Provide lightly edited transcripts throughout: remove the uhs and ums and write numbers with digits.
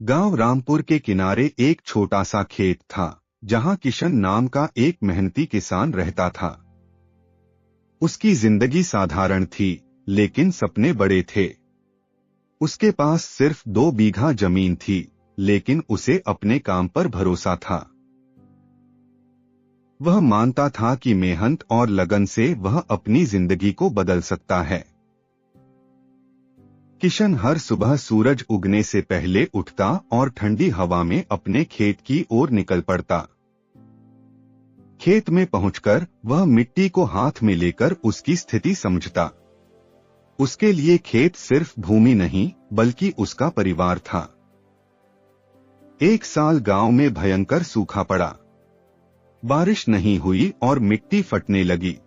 गांव रामपुर के किनारे एक छोटा सा खेत था, जहां किशन नाम का एक मेहनती किसान रहता था। उसकी जिंदगी साधारण थी, लेकिन सपने बड़े थे। उसके पास सिर्फ 2 बीघा जमीन थी, लेकिन उसे अपने काम पर भरोसा था। वह मानता था कि मेहनत और लगन से वह अपनी जिंदगी को बदल सकता है। किशन हर सुबह सूरज उगने से पहले उठता और ठंडी हवा में अपने खेत की ओर निकल पड़ता। खेत में पहुंचकर वह मिट्टी को हाथ में लेकर उसकी स्थिति समझता। उसके लिए खेत सिर्फ भूमि नहीं, बल्कि उसका परिवार था। एक साल गांव में भयंकर सूखा पड़ा। बारिश नहीं हुई और मिट्टी फटने लगी।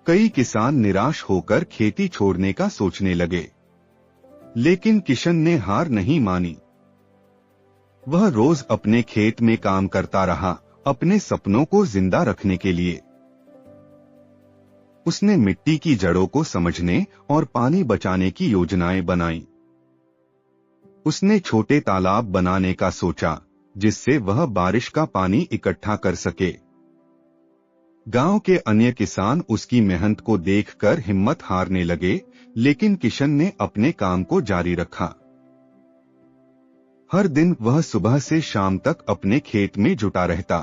कई किसान निराश होकर खेती छोड़ने का सोचने लगे, लेकिन किशन ने हार नहीं मानी। वह रोज अपने खेत में काम करता रहा, अपने सपनों को जिंदा रखने के लिए। उसने मिट्टी की जड़ों को समझने और पानी बचाने की योजनाएं बनाई। उसने छोटे तालाब बनाने का सोचा, जिससे वह बारिश का पानी इकट्ठा कर सके। गांव के अन्य किसान उसकी मेहनत को देखकर हिम्मत हारने लगे, लेकिन किशन ने अपने काम को जारी रखा। हर दिन वह सुबह से शाम तक अपने खेत में जुटा रहता।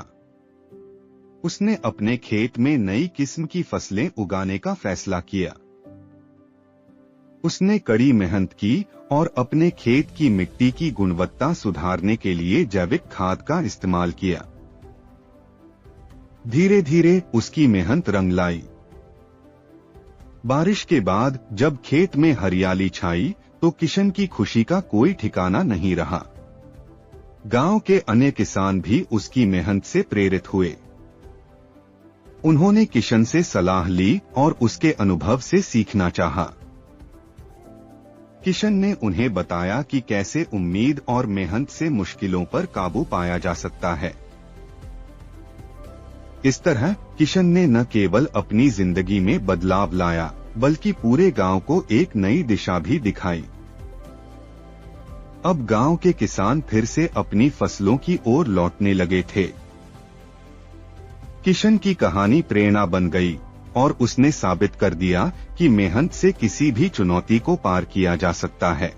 उसने अपने खेत में नई किस्म की फसलें उगाने का फैसला किया। उसने कड़ी मेहनत की और अपने खेत की मिट्टी की गुणवत्ता सुधारने के लिए जैविक खाद का इस्तेमाल किया। धीरे धीरे उसकी मेहनत रंग लाई। बारिश के बाद जब खेत में हरियाली छाई, तो किशन की खुशी का कोई ठिकाना नहीं रहा। गांव के अन्य किसान भी उसकी मेहनत से प्रेरित हुए। उन्होंने किशन से सलाह ली और उसके अनुभव से सीखना चाहा। किशन ने उन्हें बताया कि कैसे उम्मीद और मेहनत से मुश्किलों पर काबू पाया जा सकता है। इस तरह किशन ने न केवल अपनी जिंदगी में बदलाव लाया, बल्कि पूरे गांव को एक नई दिशा भी दिखाई। अब गांव के किसान फिर से अपनी फसलों की ओर लौटने लगे थे। किशन की कहानी प्रेरणा बन गई और उसने साबित कर दिया कि मेहनत से किसी भी चुनौती को पार किया जा सकता है।